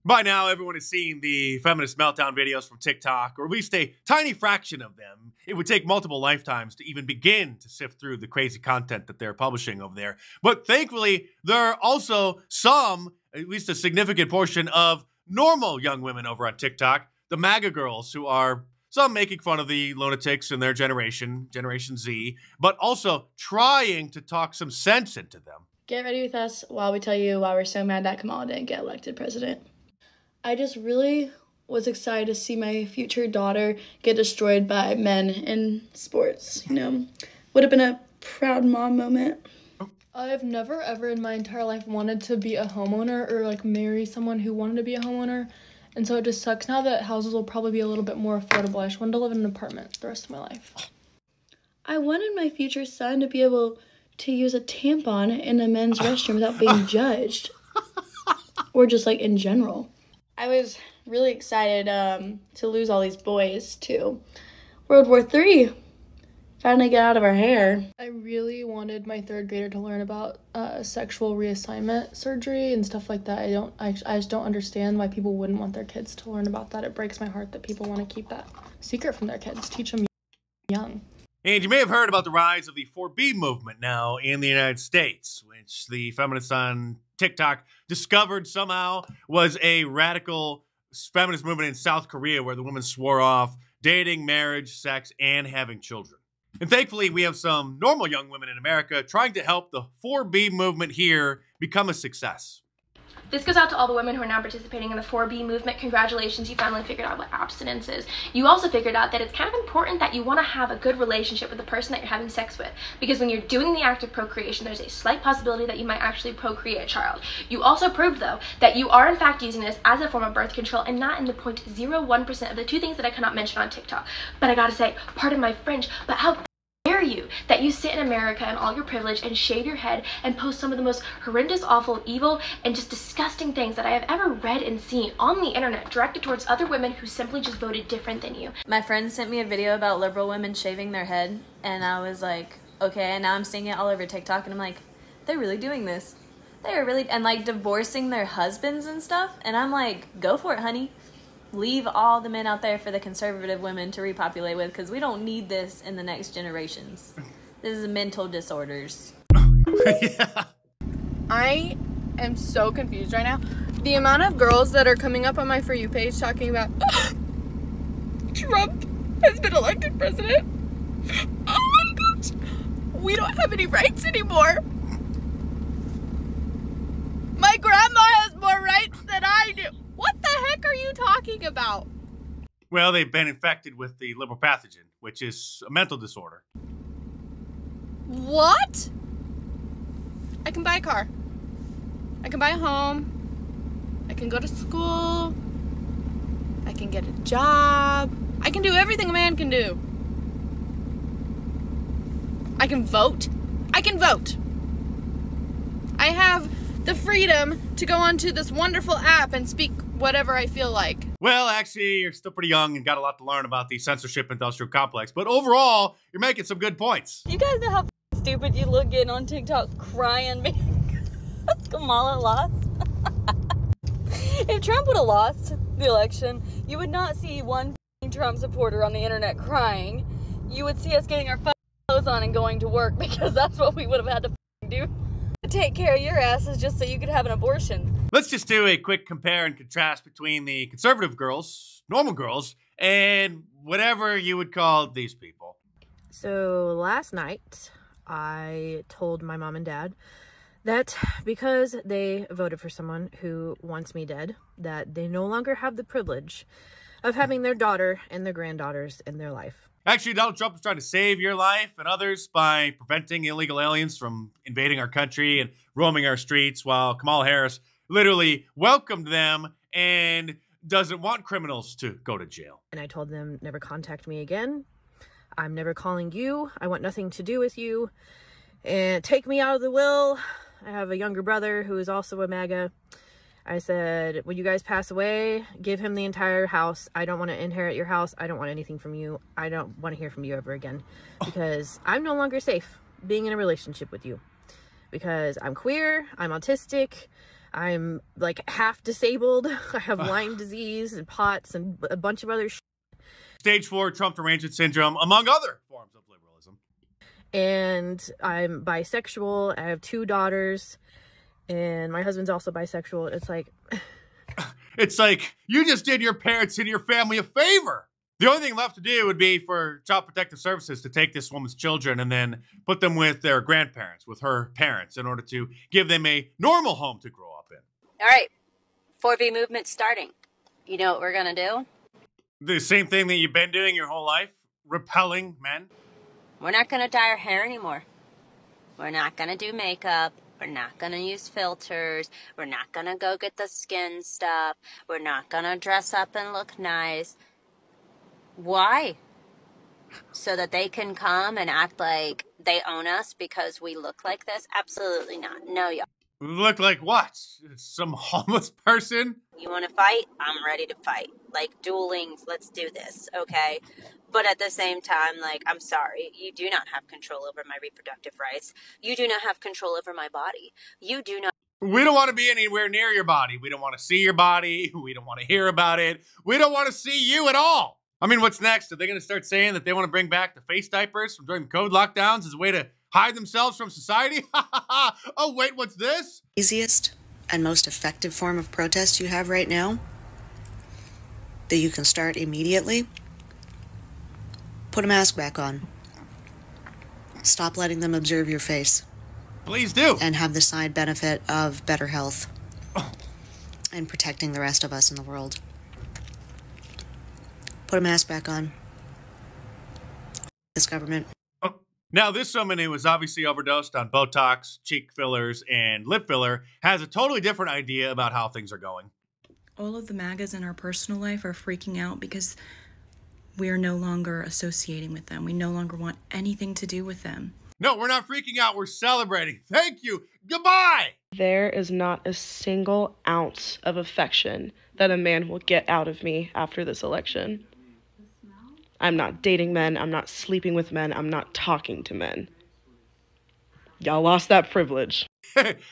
By now, everyone has seen the feminist meltdown videos from TikTok, or at least a tiny fraction of them. It would take multiple lifetimes to even begin to sift through the crazy content that they're publishing over there. But thankfully, there are also some, at least a significant portion of normal young women over on TikTok, the MAGA girls, who are some making fun of the lunatics in their generation, Generation Z, but also trying to talk some sense into them. Get ready with us while we tell you why we're so mad that Kamala didn't get elected president. I just really was excited to see my future daughter get destroyed by men in sports, you know. Would have been a proud mom moment. I've never ever in my entire life wanted to be a homeowner or like marry someone who wanted to be a homeowner. And so it just sucks now that houses will probably be a little bit more affordable. I just wanted to live in an apartment the rest of my life. I wanted my future son to be able to use a tampon in a men's restroom without being judged. Or just like in general. I was really excited to lose all these boys to World War III. Finally get out of our hair. I really wanted my third grader to learn about sexual reassignment surgery and stuff like that. I just don't understand why people wouldn't want their kids to learn about that. It breaks my heart that people want to keep that secret from their kids. Teach them young. And you may have heard about the rise of the 4B movement now in the United States, which the feminists on TikTok discovered somehow was a radical feminist movement in South Korea where the women swore off dating, marriage, sex, and having children. And thankfully, we have some normal young women in America trying to help the 4B movement here become a success. This goes out to all the women who are now participating in the 4B movement. Congratulations, you finally figured out what abstinence is. You also figured out that it's kind of important that you want to have a good relationship with the person that you're having sex with, because when you're doing the act of procreation, there's a slight possibility that you might actually procreate a child. You also proved, though, that you are in fact using this as a form of birth control and not in the 0.01% of the two things that I cannot mention on TikTok. But I gotta say, pardon my French, but how dare you that you sit in America in all your privilege and shave your head and post some of the most horrendous, awful, evil, and just disgusting things that I have ever read and seen on the internet directed towards other women who simply just voted different than you. My friend sent me a video about liberal women shaving their head, and I was like, okay, and now I'm seeing it all over TikTok, and I'm like, they're really doing this. They are really, and like divorcing their husbands and stuff, and I'm like, go for it, honey. Leave all the men out there for the conservative women to repopulate with, because we don't need this in the next generations. This is mental disorders. Yeah. I am so confused right now. The amount of girls that are coming up on my For You page talking about Trump has been elected president. Oh my gosh. We don't have any rights anymore. My grandma has more rights than I do. What the heck are you talking about? Well, they've been infected with the liberal pathogen, which is a mental disorder. What? I can buy a car. I can buy a home. I can go to school. I can get a job. I can do everything a man can do. I can vote. I can vote. I have the freedom to go onto this wonderful app and speak whatever I feel like. Well, actually, you're still pretty young and got a lot to learn about the censorship industrial complex, but overall, you're making some good points. You guys know how stupid you look getting on TikTok crying because Kamala lost? If Trump would have lost the election, you would not see one Trump supporter on the internet crying. You would see us getting our clothes on and going to work, because that's what we would have had to do. Take care of your asses just so you could have an abortion. Let's just do a quick compare and contrast between the conservative girls, normal girls, and whatever you would call these people. So last night, I told my mom and dad that because they voted for someone who wants me dead, that they no longer have the privilege of having their daughter and their granddaughters in their life. Actually, Donald Trump is trying to save your life and others by preventing illegal aliens from invading our country and roaming our streets, while Kamala Harris literally welcomed them and doesn't want criminals to go to jail. And I told them, never contact me again. I'm never calling you. I want nothing to do with you. And take me out of the will. I have a younger brother who is also a MAGA. I said, when you guys pass away, give him the entire house. I don't want to inherit your house. I don't want anything from you. I don't want to hear from you ever again, because I'm no longer safe being in a relationship with you, because I'm queer, I'm autistic, I'm like half disabled. I have Lyme disease and POTS and a bunch of other Stage 4 Trump derangement syndrome, among other forms of liberalism. And I'm bisexual. I have 2 daughters, and my husband's also bisexual. It's like you just did your parents and your family a favor. The only thing left to do would be for Child Protective Services to take this woman's children and then put them with their grandparents, with her parents, in order to give them a normal home to grow up in. All right, 4B movement starting. You know what we're going to do? The same thing that you've been doing your whole life, repelling men. We're not going to dye our hair anymore. We're not going to do makeup. We're not going to use filters. We're not going to go get the skin stuff. We're not going to dress up and look nice. Why? So that they can come and act like they own us because we look like this? Absolutely not. No, y'all. Look like what? Some homeless person? You want to fight? I'm ready to fight. Like, dueling, let's do this, okay? But at the same time, like, I'm sorry. You do not have control over my reproductive rights. You do not have control over my body. You do not. We don't want to be anywhere near your body. We don't want to see your body. We don't want to hear about it. We don't want to see you at all. I mean, what's next? Are they going to start saying that they want to bring back the face diapers from during the COVID lockdowns as a way to hide themselves from society? Oh, wait, what's this? Easiest and most effective form of protest you have right now that you can start immediately? Put a mask back on. Stop letting them observe your face. Please do. And have the side benefit of better health and protecting the rest of us in the world. Put a mask back on. This government. Now, this woman who was obviously overdosed on Botox, cheek fillers, and lip filler has a totally different idea about how things are going. All of the MAGAs in our personal life are freaking out because we are no longer associating with them. We no longer want anything to do with them. No, we're not freaking out. We're celebrating. Thank you. Goodbye. There is not a single ounce of affection that a man will get out of me after this election. I'm not dating men. I'm not sleeping with men. I'm not talking to men. Y'all lost that privilege.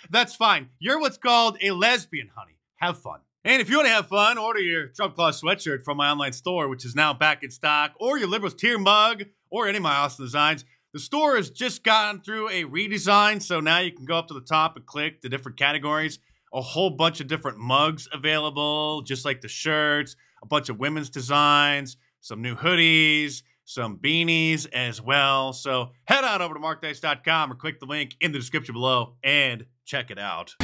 That's fine. You're what's called a lesbian, honey. Have fun. And if you want to have fun, order your Trump Claus sweatshirt from my online store, which is now back in stock, or your Liberals Tier mug, or any of my awesome designs. The store has just gotten through a redesign, so now you can go up to the top and click the different categories. A whole bunch of different mugs available, just like the shirts, a bunch of women's designs, some new hoodies, some beanies as well. So head on over to markdice.com or click the link in the description below and check it out.